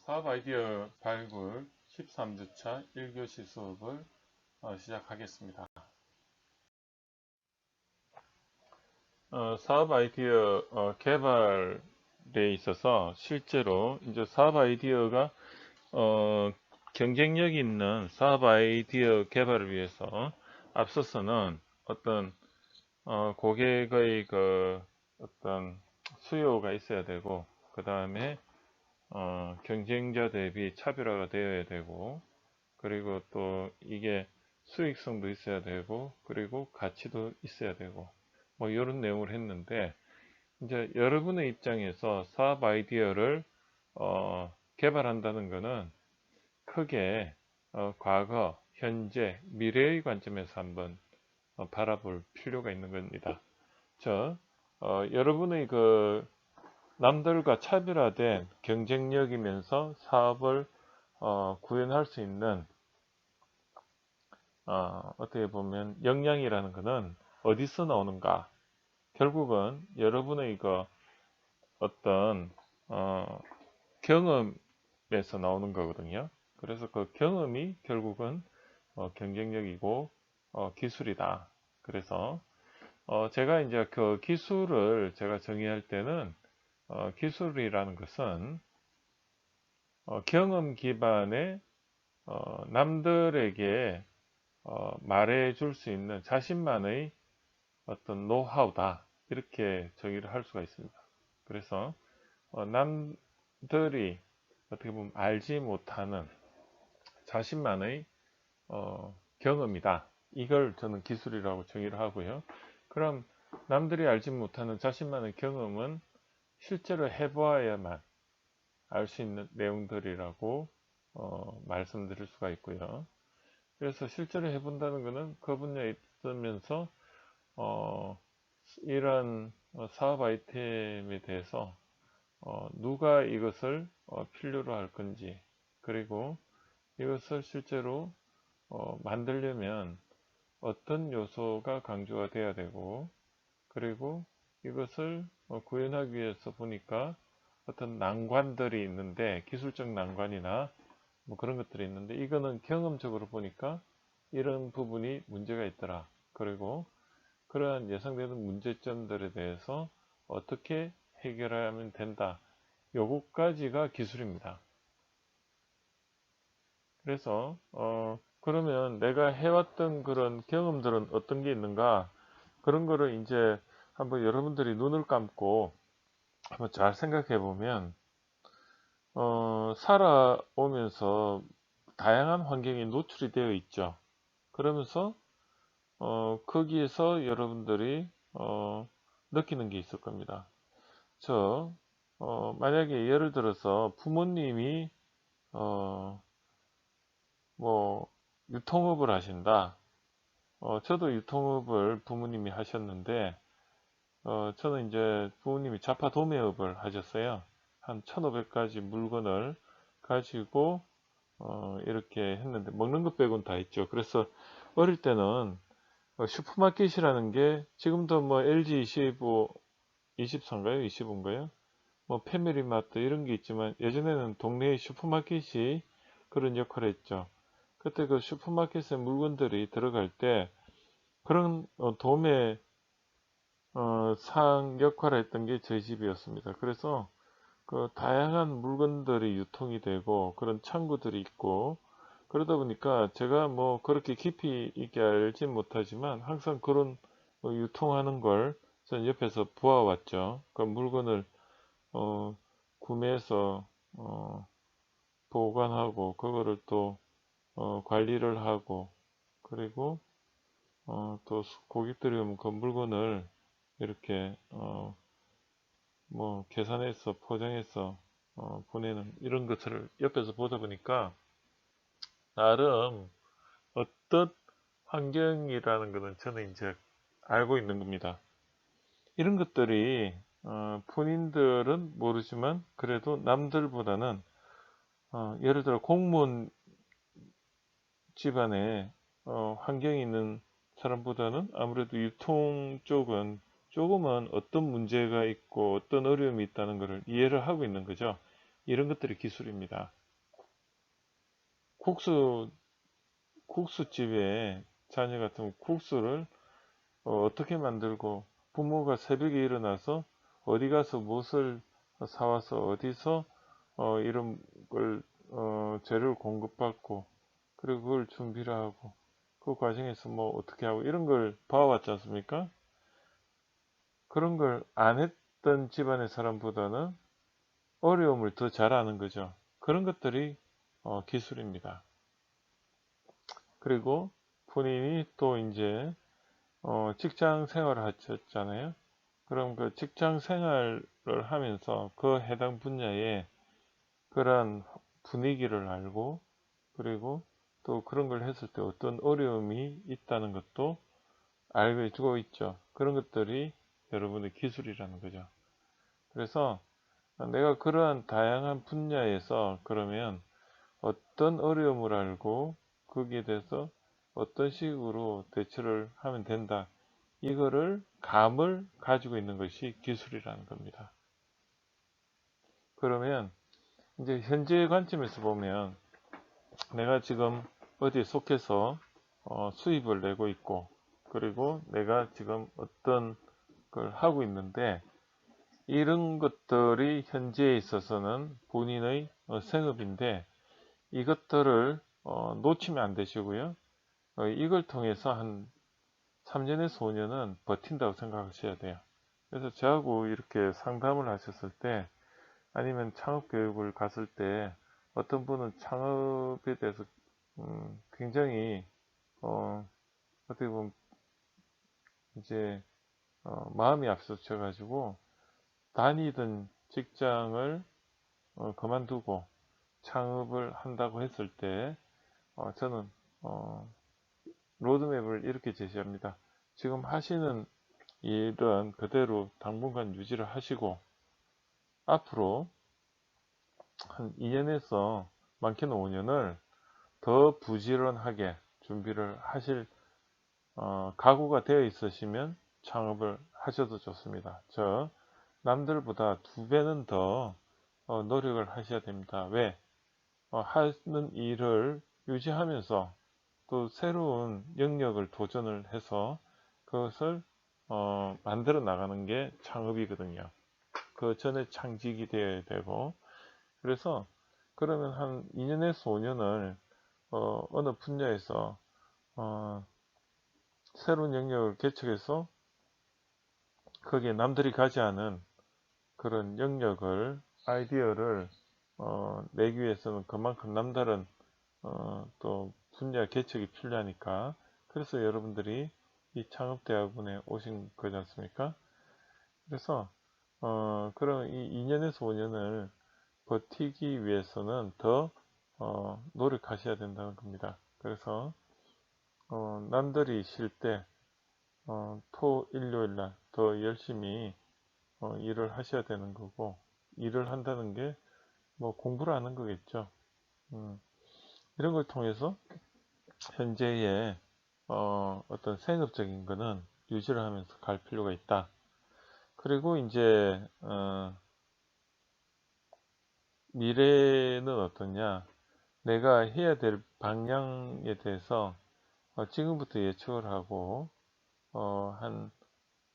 사업 아이디어 발굴 13주차 1교시 수업을 시작하겠습니다. 사업 아이디어 개발에 있어서 실제로 이제 사업 아이디어가 경쟁력 있는 사업 아이디어 개발을 위해서 앞서서는 어떤 고객의 그 어떤 수요가 있어야 되고, 그 다음에 경쟁자 대비 차별화가 되어야 되고, 그리고 또 이게 수익성도 있어야 되고, 그리고 가치도 있어야 되고, 뭐 이런 내용을 했는데, 이제 여러분의 입장에서 사업 아이디어를 개발한다는 것은 크게 과거, 현재, 미래의 관점에서 한번 바라볼 필요가 있는 겁니다. 여러분의 그 남들과 차별화된 경쟁력이면서 사업을 구현할 수 있는 어떻게 보면 역량이라는 것은 어디서 나오는가? 결국은 여러분의 그 어떤 경험에서 나오는 거거든요. 그래서 그 경험이 결국은 경쟁력이고 기술이다. 그래서 제가 이제 그 기술을 제가 정의할 때는 기술이라는 것은 경험 기반의 남들에게 말해 줄 수 있는 자신만의 어떤 노하우다. 이렇게 정의를 할 수가 있습니다. 그래서 남들이 어떻게 보면 알지 못하는 자신만의 경험이다. 이걸 저는 기술이라고 정의를 하고요. 그럼 남들이 알지 못하는 자신만의 경험은 실제로 해보아야만 알 수 있는 내용들이라고 말씀드릴 수가 있고요. 그래서 실제로 해본다는 것은 그 분야에 있으면서 이런 사업 아이템에 대해서 누가 이것을 필요로 할 건지, 그리고 이것을 실제로 만들려면 어떤 요소가 강조가 돼야 되고, 그리고 이것을 구현하기 위해서 보니까 어떤 난관들이 있는데, 기술적 난관이나 뭐 그런 것들이 있는데, 이거는 경험적으로 보니까 이런 부분이 문제가 있더라. 그리고 그러한 예상되는 문제점들에 대해서 어떻게 해결하면 된다. 요것까지가 기술입니다. 그래서 그러면 내가 해왔던 그런 경험들은 어떤 게 있는가? 그런 거를 이제 한번 여러분들이 눈을 감고 한번 잘 생각해 보면 살아오면서 다양한 환경에 노출이 되어 있죠. 그러면서 거기에서 여러분들이 느끼는 게 있을 겁니다. 만약에 예를 들어서 부모님이 뭐 유통업을 하신다. 저도 유통업을 부모님이 하셨는데 저는 이제 부모님이 자파 도매업을 하셨어요. 한 1,500가지 물건을 가지고 이렇게 했는데 먹는 것 빼고는 다 했죠. 그래서 어릴 때는 슈퍼마켓이라는 게 지금도 뭐 LG25, 24인가요? 25인가요? 뭐 패밀리마트 이런 게 있지만 예전에는 동네의 슈퍼마켓이 그런 역할을 했죠. 그때 그 슈퍼마켓에 물건들이 들어갈 때 그런 도매 상 역할을 했던 게 저희 집이었습니다. 그래서 그 다양한 물건들이 유통이 되고 그런 창구들이 있고, 그러다 보니까 제가 뭐 그렇게 깊이 있게 알지 못하지만 항상 그런 유통하는 걸 전 옆에서 보아왔죠. 그 물건을 구매해서 보관하고 그거를 또 관리를 하고, 그리고 또 고객들이 오면 그 물건을 이렇게 뭐 계산해서 포장해서 보내는 이런 것들을 옆에서 보다 보니까 나름 어떤 환경이라는 것은 저는 이제 알고 있는 겁니다. 이런 것들이 본인들은 모르지만 그래도 남들보다는 예를 들어 공무원 집안에 환경이 있는 사람보다는 아무래도 유통 쪽은 조금은 어떤 문제가 있고 어떤 어려움이 있다는 것을 이해를 하고 있는 거죠. 이런 것들이 기술입니다. 국수집에 자녀 같으면 국수를 어떻게 만들고 부모가 새벽에 일어나서 어디 가서 무엇을 사와서 어디서 이런 걸 재료를 공급받고 그리고 그걸 준비를 하고 그 과정에서 뭐 어떻게 하고 이런 걸 봐왔지 않습니까? 그런 걸 안 했던 집안의 사람보다는 어려움을 더 잘 아는 거죠. 그런 것들이 기술입니다. 그리고 본인이 또 이제 직장 생활을 하셨잖아요. 그럼 그 직장 생활을 하면서 그 해당 분야의 그러한 분위기를 알고 그리고 또 그런 걸 했을 때 어떤 어려움이 있다는 것도 알게 주고 있죠. 그런 것들이 여러분의 기술이라는 거죠. 그래서 내가 그러한 다양한 분야에서 그러면 어떤 어려움을 알고 거기에 대해서 어떤 식으로 대처를 하면 된다. 이거를 감을 가지고 있는 것이 기술이라는 겁니다. 그러면 이제 현재 관점에서 보면 내가 지금 어디에 속해서 수입을 내고 있고 그리고 내가 지금 어떤 걸 하고 있는데 이런 것들이 현재에 있어서는 본인의 생업인데 이것들을 놓치면 안 되시고요. 이걸 통해서 한 3년에서 5년은 버틴다고 생각하셔야 돼요. 그래서 저하고 이렇게 상담을 하셨을 때 아니면 창업 교육을 갔을 때 어떤 분은 창업에 대해서 굉장히 어떻게 보면 이제 마음이 앞서쳐 가지고 다니던 직장을 그만두고 창업을 한다고 했을 때 저는 로드맵을 이렇게 제시합니다. 지금 하시는 일은 그대로 당분간 유지를 하시고 앞으로 한 2년에서 많게는 5년을 더 부지런하게 준비를 하실 각오가 되어 있으시면 창업을 하셔도 좋습니다. 남들보다 2배는 더 노력을 하셔야 됩니다. 왜? 하는 일을 유지하면서 또 새로운 영역을 도전을 해서 그것을 만들어 나가는 게 창업이거든요. 그 전에 창직이 되어야 되고 그래서 그러면 한 2년에서 5년을 어느 분야에서 새로운 영역을 개척해서 거기에 남들이 가지 않은 그런 영역을 아이디어를 내기 위해서는 그만큼 남다른 또 분야 개척이 필요하니까 그래서 여러분들이 이 창업대학원에 오신 거지 않습니까? 그래서 그럼 이 2년에서 5년을 버티기 위해서는 더 노력하셔야 된다는 겁니다. 그래서 남들이 쉴 때 토, 일요일 날 더 열심히 일을 하셔야 되는 거고 일을 한다는 게 뭐 공부를 하는 거겠죠. 이런 걸 통해서 현재의 어떤 생업적인 거는 유지를 하면서 갈 필요가 있다. 그리고 이제 미래는 어떠냐? 내가 해야 될 방향에 대해서 지금부터 예측을 하고 한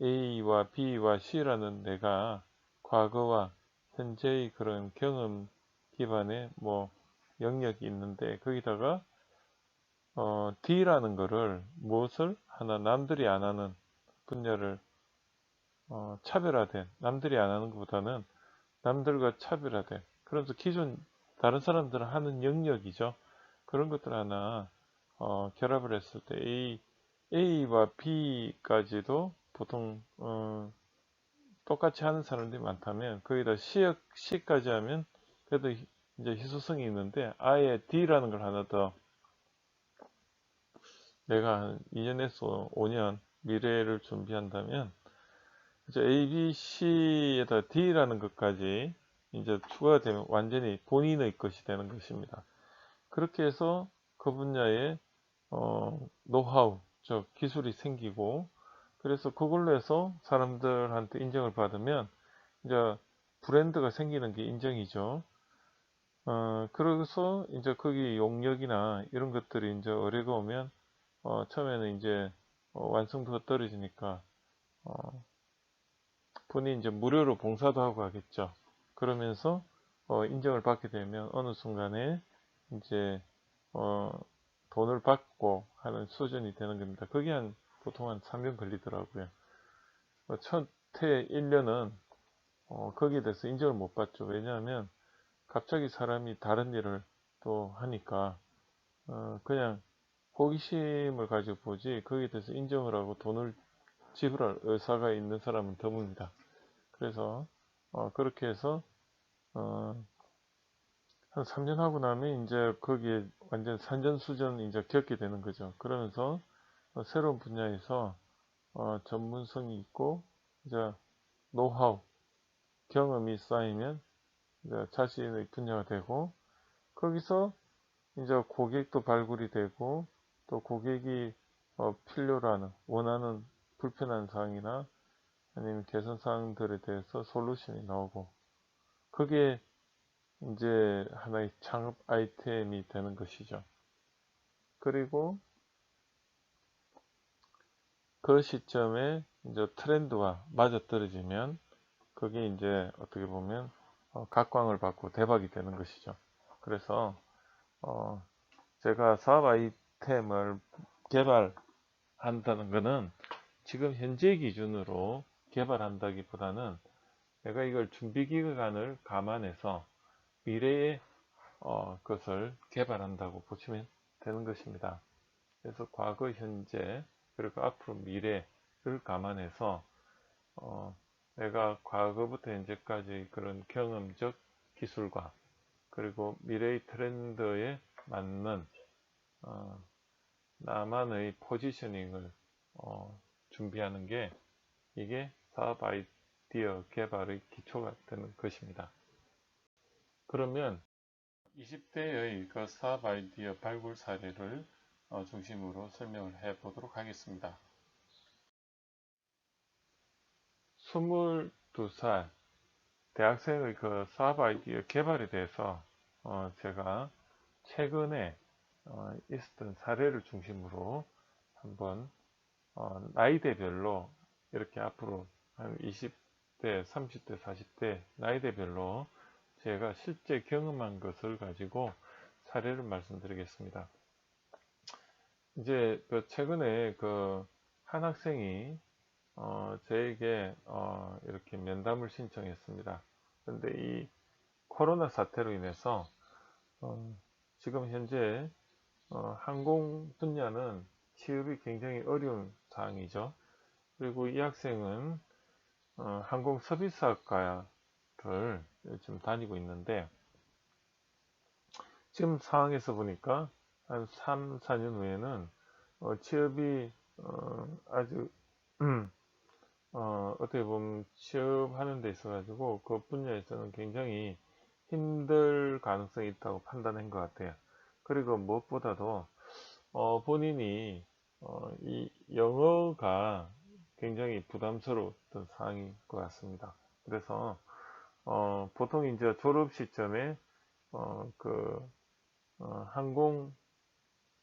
A와 B와 C라는 내가 과거와 현재의 그런 경험 기반의 뭐 영역이 있는데 거기다가 D라는 거를 무엇을 하나 남들이 안 하는 분야를 차별화된 남들이 안 하는 것보다는 남들과 차별화된 그래서 기존 다른 사람들은 하는 영역이죠. 그런 것들 하나 결합을 했을 때 A와 B까지도 보통 똑같이 하는 사람들이 많다면 거기다 C까지 하면 그래도 이제 희소성이 있는데 아예 D라는 걸 하나 더 내가 한 2년에서 5년 미래를 준비한다면 이제 A, B, C에다 D라는 것까지 이제 추가가 되면 완전히 본인의 것이 되는 것입니다. 그렇게 해서 그 분야에 노하우, 즉 기술이 생기고 그래서 그걸로 해서 사람들한테 인정을 받으면 이제 브랜드가 생기는 게 인정이죠. 그러고서 이제 거기 용역이나 이런 것들이 이제 어려가 오면 처음에는 이제 완성도가 떨어지니까 어, 본인이 이제 무료로 봉사도 하고 하겠죠. 그러면서 인정을 받게 되면 어느 순간에 이제 어, 돈을 받고 하는 수준이 되는 겁니다. 그게 보통 한 3년 걸리더라고요. 첫해 1년은 거기에 대해서 인정을 못 받죠. 왜냐하면 갑자기 사람이 다른 일을 또 하니까 그냥 호기심을 가지고 보지 거기에 대해서 인정을 하고 돈을 지불할 의사가 있는 사람은 드뭅니다. 그래서 그렇게 해서 어, 한 3년 하고 나면 이제 거기에 완전 산전수전 이제 겪게 되는 거죠. 그러면서 새로운 분야에서 전문성이 있고 이제 노하우, 경험이 쌓이면 이제 자신의 분야가 되고 거기서 이제 고객도 발굴이 되고 또 고객이 필요로 하는 원하는 불편한 사항이나 아니면 개선 사항들에 대해서 솔루션이 나오고 그게 이제 하나의 창업 아이템이 되는 것이죠. 그리고 그 시점에 이제 트렌드와 맞아떨어지면 그게 이제 어떻게 보면 각광을 받고 대박이 되는 것이죠. 그래서 어, 제가 사업 아이템을 개발한다는 것은 지금 현재 기준으로 개발한다기보다는 내가 이걸 준비 기간을 감안해서 미래의 것을 개발한다고 보시면 되는 것입니다. 그래서 과거, 현재, 그리고 앞으로 미래를 감안해서 내가 과거부터 현재까지 그런 경험적 기술과 그리고 미래의 트렌드에 맞는 나만의 포지셔닝을 준비하는 게 이게 사업 아이디어 개발의 기초가 되는 것입니다. 그러면 20대의 그 사업 아이디어 발굴 사례를 중심으로 설명을 해 보도록 하겠습니다. 22살 대학생의 그 사업 아이디어 개발에 대해서 제가 최근에 있었던 사례를 중심으로 한번 나이대별로 이렇게 앞으로 한 20대, 30대, 40대 나이대별로 제가 실제 경험한 것을 가지고 사례를 말씀드리겠습니다. 이제 그 최근에 그 한 학생이 저에게 이렇게 면담을 신청했습니다. 그런데 이 코로나 사태로 인해서 지금 현재 항공 분야는 취업이 굉장히 어려운 상황이죠. 그리고 이 학생은 항공 서비스학과를 지금 다니고 있는데 지금 상황에서 보니까 한 3, 4년 후에는 취업이 아주 어떻게 보면 취업하는 데 있어 가지고 그 분야에서는 굉장히 힘들 가능성이 있다고 판단한 것 같아요. 그리고 무엇보다도 본인이 이 영어가 굉장히 부담스러웠던 상황인 것 같습니다. 그래서 보통 이제 졸업 시점에 그 항공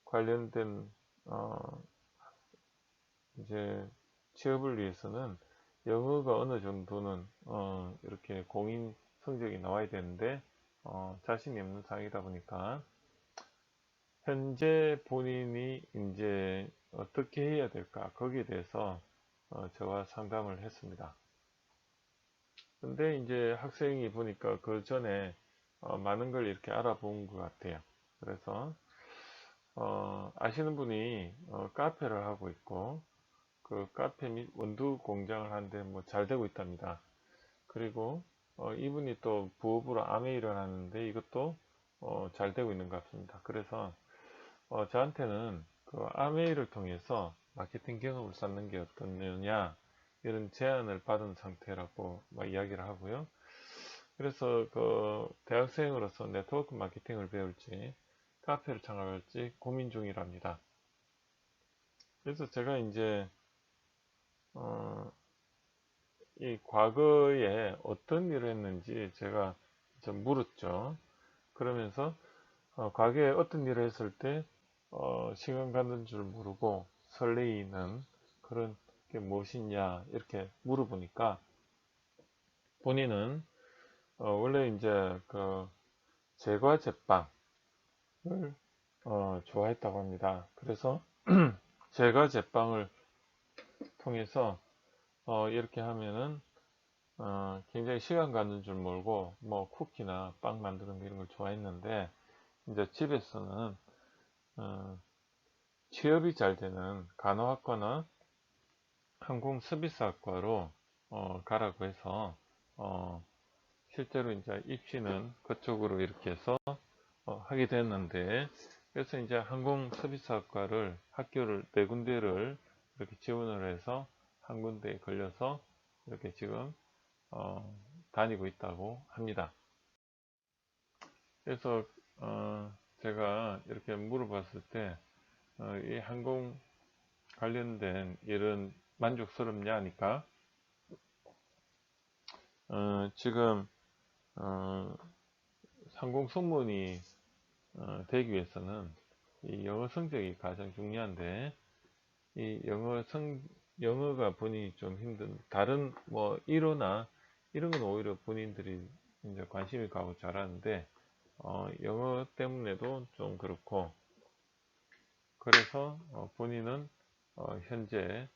관련된 이제 취업을 위해서는 영어가 어느 정도는 이렇게 공인 성적이 나와야 되는데 자신이 없는 상황이다 보니까 현재 본인이 이제 어떻게 해야 될까 거기에 대해서 저와 상담을 했습니다. 근데 이제 학생이 보니까 그 전에 많은 걸 이렇게 알아본 것 같아요. 그래서 아시는 분이 카페를 하고 있고 그 카페 및 원두 공장을 하는데 뭐 잘 되고 있답니다. 그리고 이분이 또 부업으로 아메이를 하는데 이것도 잘 되고 있는 것 같습니다. 그래서 저한테는 그 아메이를 통해서 마케팅 경험을 쌓는 게 어떻느냐 이런 제안을 받은 상태라고 이야기를 하고요. 그래서 그 대학생으로서 네트워크 마케팅을 배울지 카페를 창업할지 고민 중이랍니다. 그래서 제가 이제 이 과거에 어떤 일을 했는지 제가 좀 물었죠. 그러면서 과거에 어떤 일을 했을 때 시간 가는 줄 모르고 설레이는 그런 게 무엇이냐 이렇게 물어보니까 본인은 원래 이제 그 제과 제빵을 좋아했다고 합니다. 그래서 제과 제빵을 통해서 이렇게 하면은 굉장히 시간 가는 줄 모르고 뭐 쿠키나 빵 만드는 거 이런 걸 좋아했는데 이제 집에서는 어, 취업이 잘 되는 간호학과나 항공서비스학과로 가라고 해서 실제로 이제 입시는 그쪽으로 이렇게 해서 하게 됐는데 그래서 이제 항공서비스학과를 학교를 네 군데를 이렇게 지원을 해서 한 군데에 걸려서 이렇게 지금 다니고 있다고 합니다. 그래서 제가 이렇게 물어봤을 때 이 항공 관련된 일은 만족스럽냐 하니까 지금 항공 승무원이 되기 위해서는 이 영어 성적이 가장 중요한데 이 영어가 본인이 좀 힘든 다른 뭐 일어나 이런 건 오히려 본인들이 이제 관심이 가고 잘하는데 영어 때문에도 좀 그렇고 그래서 본인은 현재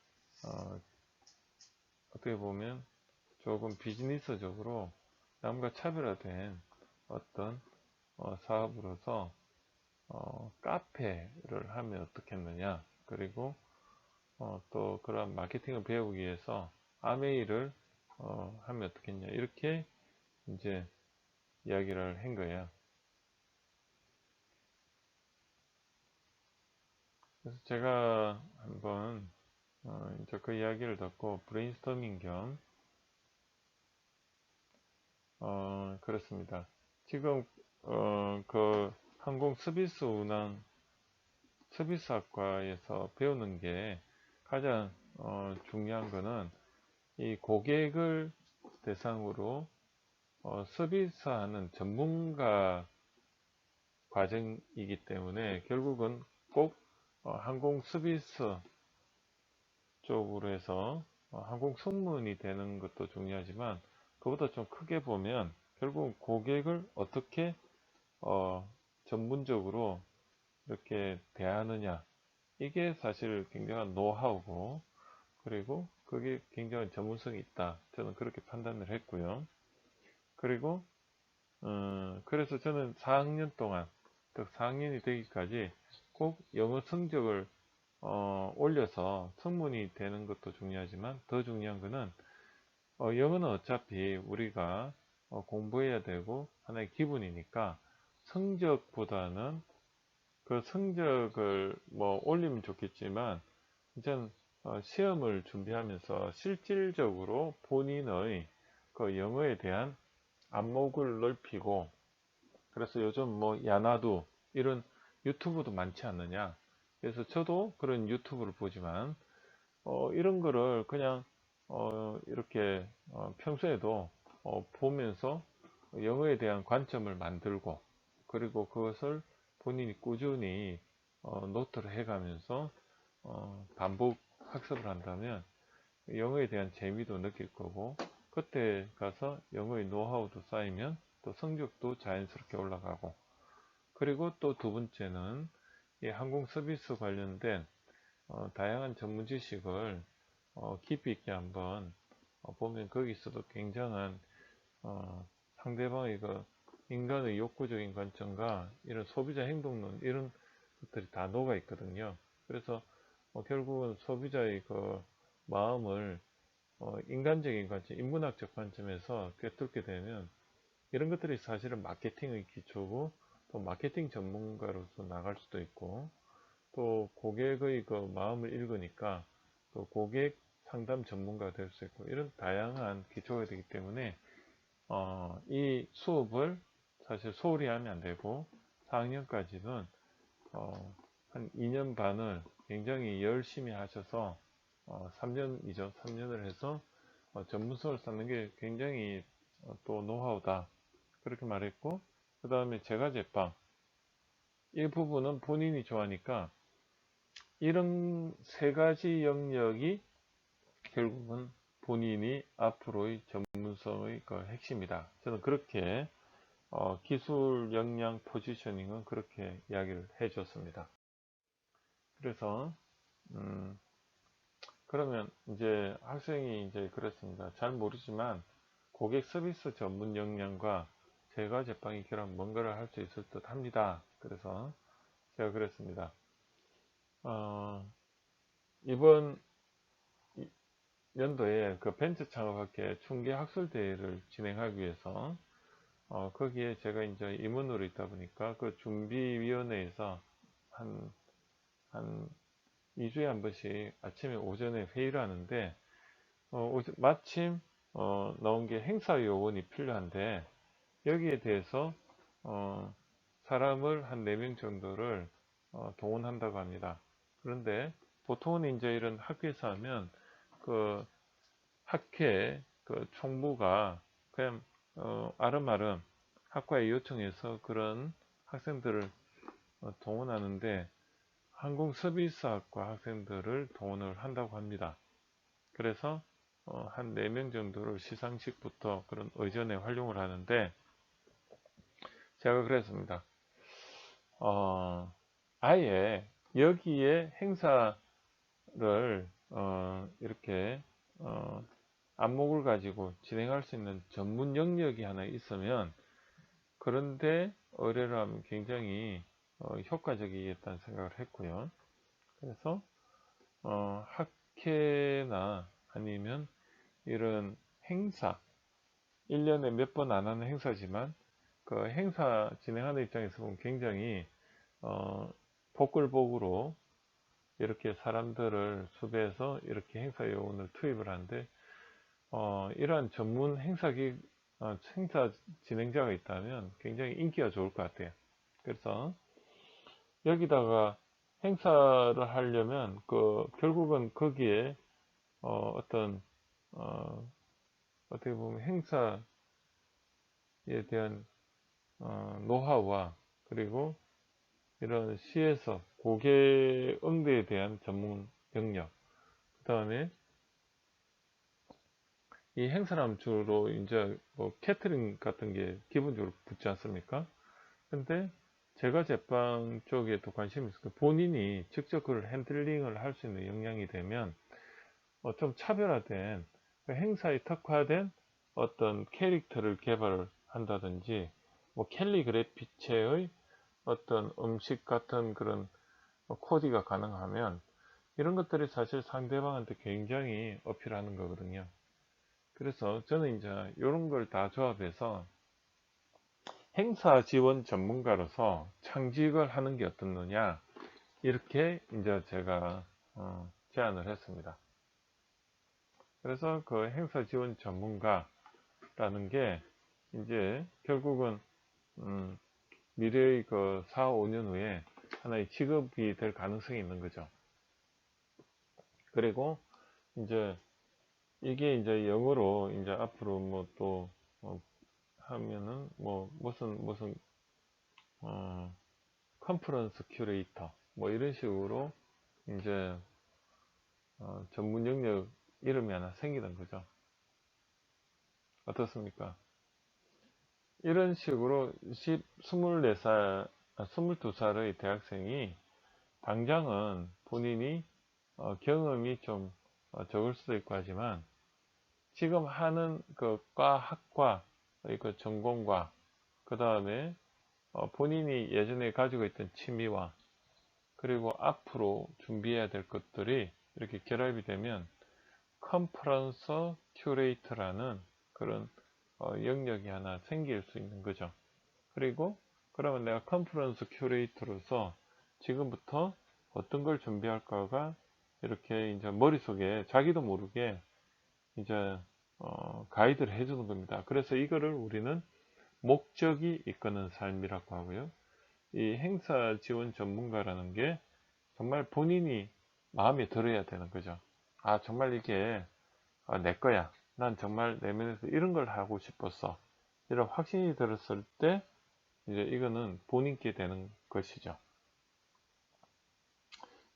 어, 어떻게 보면 조금 비즈니스적으로 남과 차별화된 어떤 사업으로서 카페를 하면 어떻겠느냐 그리고 또 그런 마케팅을 배우기 위해서 아메이를 하면 어떻겠냐 이렇게 이제 이야기를 한 거예요. 그래서 제가 한번 이제 그 이야기를 듣고 브레인스토밍 겸 그렇습니다. 지금 그 항공 서비스 운항 서비스학과에서 배우는 게 가장 중요한 거는 이 고객을 대상으로 서비스하는 전문가 과정이기 때문에 결국은 꼭 항공 서비스 쪽으로 해서 항공 승무원이 되는 것도 중요하지만 그보다 좀 크게 보면 결국 고객을 어떻게 전문적으로 이렇게 대하느냐 이게 사실 굉장한 노하우고 그리고 그게 굉장한 전문성이 있다 저는 그렇게 판단을 했고요. 그리고 그래서 저는 4학년 동안 즉 4학년이 되기까지 꼭 영어 성적을 올려서 성문이 되는 것도 중요하지만 더 중요한 것은 영어는 어차피 우리가 공부해야 되고 하나의 기분이니까 성적보다는 그 성적을 뭐 올리면 좋겠지만 이제는 시험을 준비하면서 실질적으로 본인의 그 영어에 대한 안목을 넓히고 그래서 요즘 뭐 야나두 이런 유튜브도 많지 않느냐 그래서 저도 그런 유튜브를 보지만 이런 거를 그냥 이렇게 평소에도 보면서 영어에 대한 관점을 만들고 그리고 그것을 본인이 꾸준히 노트를 해가면서 반복 학습을 한다면 영어에 대한 재미도 느낄 거고 그때 가서 영어의 노하우도 쌓이면 또 성적도 자연스럽게 올라가고 그리고 또 두 번째는 이 항공 서비스 관련된 다양한 전문 지식을 깊이 있게 한번 보면 거기서도 굉장한 상대방의 그 인간의 욕구적인 관점과 이런 소비자 행동론 이런 것들이 다 녹아 있거든요. 그래서 결국은 소비자의 그 마음을 인간적인 관점, 인문학적 관점에서 꿰뚫게 되면 이런 것들이 사실은 마케팅의 기초고 또 마케팅 전문가로서 나갈 수도 있고 또 고객의 그 마음을 읽으니까 또 고객 상담 전문가가 될 수 있고 이런 다양한 기초가 되기 때문에 이 수업을 사실 소홀히 하면 안 되고 4학년까지는 한 2년 반을 굉장히 열심히 하셔서 3년이죠. 3년을 해서 전문성을 쌓는 게 굉장히 또 노하우다. 그렇게 말했고 그 다음에 제과제빵. 이 부분은 본인이 좋아하니까 이런 세 가지 영역이 결국은 본인이 앞으로의 전문성의 그 핵심이다. 저는 그렇게 기술 역량 포지셔닝은 그렇게 이야기를 해줬습니다. 그래서 그러면 이제 학생이 이제 그랬습니다. 잘 모르지만 고객 서비스 전문 역량과 제과 제빵이 결합 뭔가를 할 수 있을 듯 합니다. 그래서 제가 그랬습니다. 이번 연도에 그 벤처 창업학회 trung 학술 대회를 진행하기 위해서 거기에 제가 이제 임원으로 있다 보니까 그 준비위원회에서 한 2주에 한 번씩 아침에 오전에 회의를 하는데 마침 나온 게 행사 요원이 필요한데 여기에 대해서 사람을 한 4명 정도를 동원한다고 합니다. 그런데 보통은 이제 이런 학회에서 하면 그 학회 그 총무가 그냥 아름아름 학과에 요청해서 그런 학생들을 동원하는데 항공서비스학과 학생들을 동원을 한다고 합니다. 그래서 한 4명 정도를 시상식부터 그런 의전에 활용을 하는데 제가 그랬습니다. 아예 여기에 행사를 이렇게 안목을 가지고 진행할 수 있는 전문 영역이 하나 있으면 그런데 의뢰를 하면 굉장히 효과적이겠다는 생각을 했고요. 그래서 학회나 아니면 이런 행사 1년에 몇 번 안 하는 행사지만 그 행사 진행하는 입장에서 보면 굉장히 복글복으로 이렇게 사람들을 수배해서 이렇게 행사 요원을 투입을 하는데 이러한 전문 행사 진행자가 있다면 굉장히 인기가 좋을 것 같아요. 그래서 여기다가 행사를 하려면 결국은 거기에 어떤 어떻게 보면 행사에 대한 노하우와 그리고 이런 시에서 고객 응대에 대한 전문 경력, 그 다음에 이 행사라면 주로 이제 뭐 캐터링 같은 게 기본적으로 붙지 않습니까? 근데 제가 제빵 쪽에도 관심이 있어요. 본인이 직접 그걸 핸들링을 할 수 있는 역량이 되면 좀 차별화된 행사에 특화된 어떤 캐릭터를 개발한다든지 뭐 캘리그래피체의 어떤 음식 같은 그런 코디가 가능하면 이런 것들이 사실 상대방한테 굉장히 어필하는 거거든요. 그래서 저는 이제 이런 걸 다 조합해서 행사 지원 전문가로서 창직을 하는 게 어떻느냐 이렇게 이제 제가 제안을 했습니다. 그래서 그 행사 지원 전문가라는 게 이제 결국은 미래의 그 4, 5년 후에 하나의 직업이 될 가능성이 있는 거죠. 그리고 이제 이게 이제 영어로 이제 앞으로 뭐 또 하면은 뭐 무슨 컨퍼런스 큐레이터 뭐 이런 식으로 이제 전문 영역 이름이 하나 생기는 거죠. 어떻습니까? 이런 식으로 24살, 22살의 대학생이 당장은 본인이 경험이 좀 적을 수도 있고 하지만 지금 하는 그 학과의 그 전공과 그 다음에 본인이 예전에 가지고 있던 취미와 그리고 앞으로 준비해야 될 것들이 이렇게 결합이 되면 컨퍼런서 큐레이터라는 그런 영역이 하나 생길 수 있는 거죠. 그리고 그러면 내가 컨퍼런스 큐레이터로서 지금부터 어떤 걸 준비할까가 이렇게 이제 머릿속에 자기도 모르게 이제 가이드를 해주는 겁니다. 그래서 이거를 우리는 목적이 이끄는 삶이라고 하고요. 이 행사 지원 전문가라는 게 정말 본인이 마음에 들어야 되는 거죠. 아, 정말 이게 내 거야. 난 정말 내면에서 이런 걸 하고 싶었어. 이런 확신이 들었을 때 이제 이거는 본인께 되는 것이죠.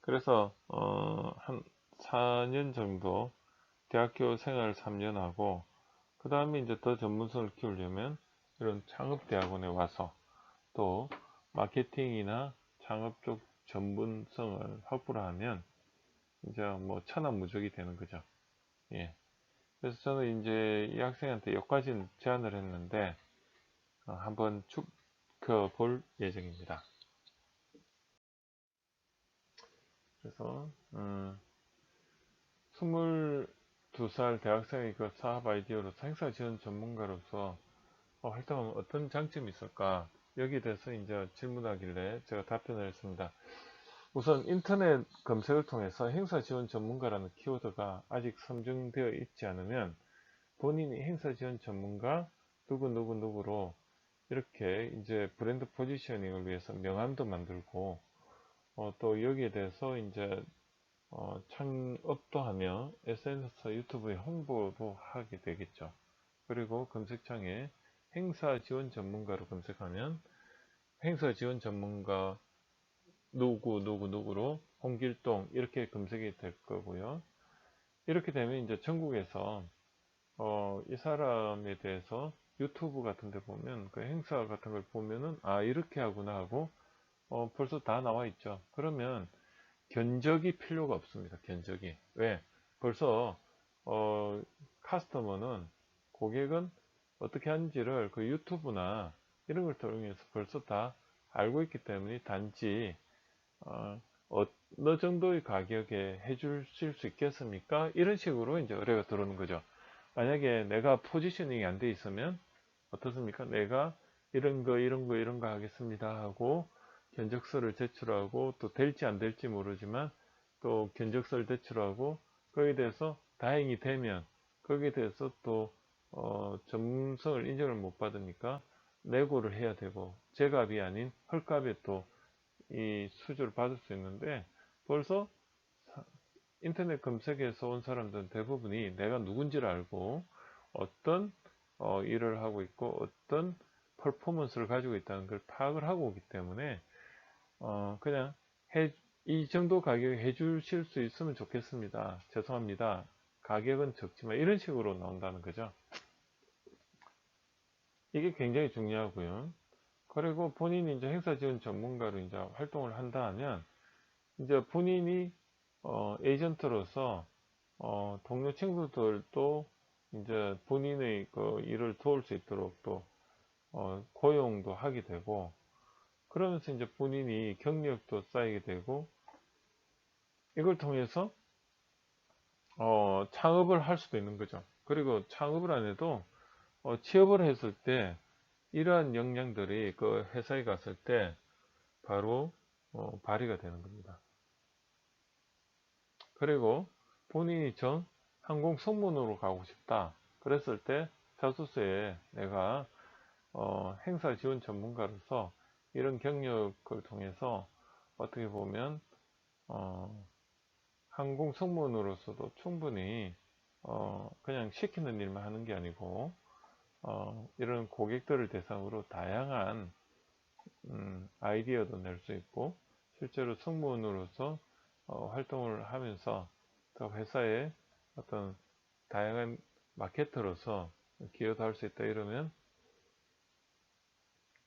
그래서 한 4년 정도 대학교 생활 3년 하고 그 다음에 이제 더 전문성을 키우려면 이런 창업대학원에 와서 또 마케팅이나 창업 쪽 전문성을 확보를 하면 이제 뭐 천하무적이 되는 거죠. 예. 그래서 저는 이제 이 학생한테 여기까지는 제안을 했는데 한번 쭉 볼 예정입니다. 그래서 22살 대학생의 그 사업 아이디어로서 행사 지원 전문가로서 활동하면 어떤 장점이 있을까? 여기에 대해서 이제 질문하길래 제가 답변을 했습니다. 우선 인터넷 검색을 통해서 행사 지원 전문가라는 키워드가 아직 선정되어 있지 않으면 본인이 행사 지원 전문가 누구누구누구로 이렇게 이제 브랜드 포지셔닝을 위해서 명함도 만들고 또 여기에 대해서 이제 창업도 하며 SNS, 유튜브에 홍보도 하게 되겠죠. 그리고 검색창에 행사 지원 전문가로 검색하면 행사 지원 전문가 누구누구누구로 홍길동 이렇게 검색이 될 거고요. 이렇게 되면 이제 전국에서 이 사람에 대해서 유튜브 같은 데 보면 그 행사 같은 걸 보면은 이렇게 하구나 하고 벌써 다 나와 있죠. 그러면 견적이 필요가 없습니다. 견적이. 왜? 벌써 카스터머는 고객은 어떻게 하는지를 그 유튜브나 이런 걸 통해서 벌써 다 알고 있기 때문에 단지 어느 정도의 가격에 해주실 수 있겠습니까? 이런 식으로 이제 의뢰가 들어오는 거죠. 만약에 내가 포지셔닝이 안 돼 있으면 어떻습니까? 내가 이런 거 이런 거 이런 거 하겠습니다 하고 견적서를 제출하고 또 될지 안 될지 모르지만 또 견적서를 제출하고 거기에 대해서 다행이 되면 거기에 대해서 또 전문성을 인정을 못 받으니까 내고를 해야 되고 제값이 아닌 헐값에 또 이 수주를 받을 수 있는데 벌써 인터넷 검색에서 온 사람들은 대부분이 내가 누군지를 알고 어떤 일을 하고 있고 어떤 퍼포먼스를 가지고 있다는 걸 파악을 하고 오기 때문에 그냥 이 정도 가격에 해주실 수 있으면 좋겠습니다. 죄송합니다. 가격은 적지만 이런 식으로 나온다는 거죠. 이게 굉장히 중요하고요. 그리고 본인이 이제 행사 지원 전문가로 이제 활동을 한다 하면 이제 본인이 에이전트로서 동료 친구들도 이제 본인의 그 일을 도울 수 있도록 또 고용도 하게 되고 그러면서 이제 본인이 경력도 쌓이게 되고 이걸 통해서 창업을 할 수도 있는 거죠. 그리고 창업을 안 해도 취업을 했을 때 이러한 역량들이 그 회사에 갔을 때 바로 발휘가 되는 겁니다. 그리고 본인이 전 항공 승무원으로 가고 싶다. 그랬을 때 자소서에 내가 행사 지원 전문가로서 이런 경력을 통해서 어떻게 보면 항공 승무원으로서도 충분히 그냥 시키는 일만 하는 게 아니고 이런 고객들을 대상으로 다양한 아이디어도 낼 수 있고 실제로 승무원으로서 활동을 하면서 또 회사의 어떤 다양한 마케터로서 기여도 할 수 있다 이러면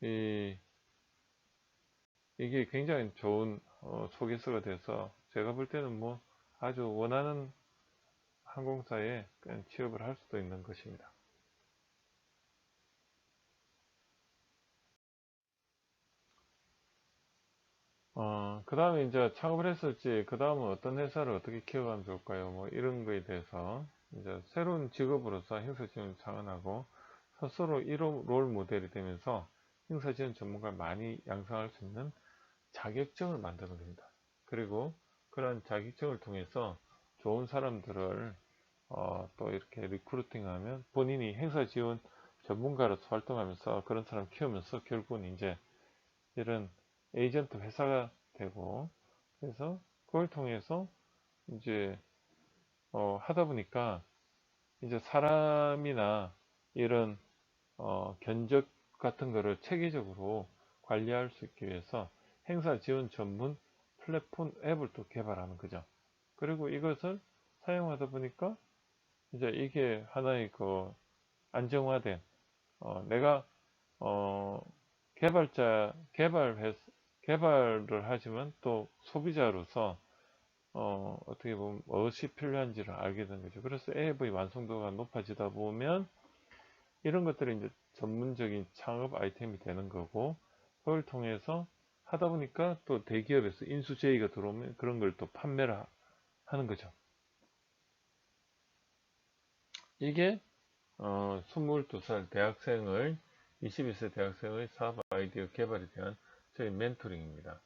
이게 굉장히 좋은 소개서가 돼서 제가 볼 때는 뭐 아주 원하는 항공사에 그냥 취업을 할 수도 있는 것입니다. 그 다음에 이제 창업을 했을지, 그 다음은 어떤 회사를 어떻게 키워가면 좋을까요? 뭐 이런 거에 대해서 이제 새로운 직업으로서 행사지원을 창안하고 스스로 1호 롤 모델이 되면서 행사지원 전문가를 많이 양성할 수 있는 자격증을 만드는 겁니다. 그리고 그런 자격증을 통해서 좋은 사람들을 또 이렇게 리크루팅하면 본인이 행사지원 전문가로서 활동하면서 그런 사람 키우면서 결국은 이제 이런 에이전트 회사가 되고 그래서 그걸 통해서 이제 하다 보니까 이제 사람이나 이런 견적 같은 거를 체계적으로 관리할 수 있기 위해서 행사 지원 전문 플랫폼 앱을 또 개발하는 거죠. 그리고 이것을 사용하다 보니까 이제 이게 하나의 그 안정화된 내가 어, 개발을 하지만 또 소비자로서 어떻게 보면 무엇이 필요한지를 알게 되는 거죠. 그래서 앱의 완성도가 높아지다 보면 이런 것들이 이제 전문적인 창업 아이템이 되는 거고, 그걸 통해서 하다 보니까 또 대기업에서 인수 제의가 들어오면 그런 걸 또 판매를 하는 거죠. 이게 22살 대학생을 21세 대학생의 사업 아이디어 개발에 대한 저희 멘토링입니다.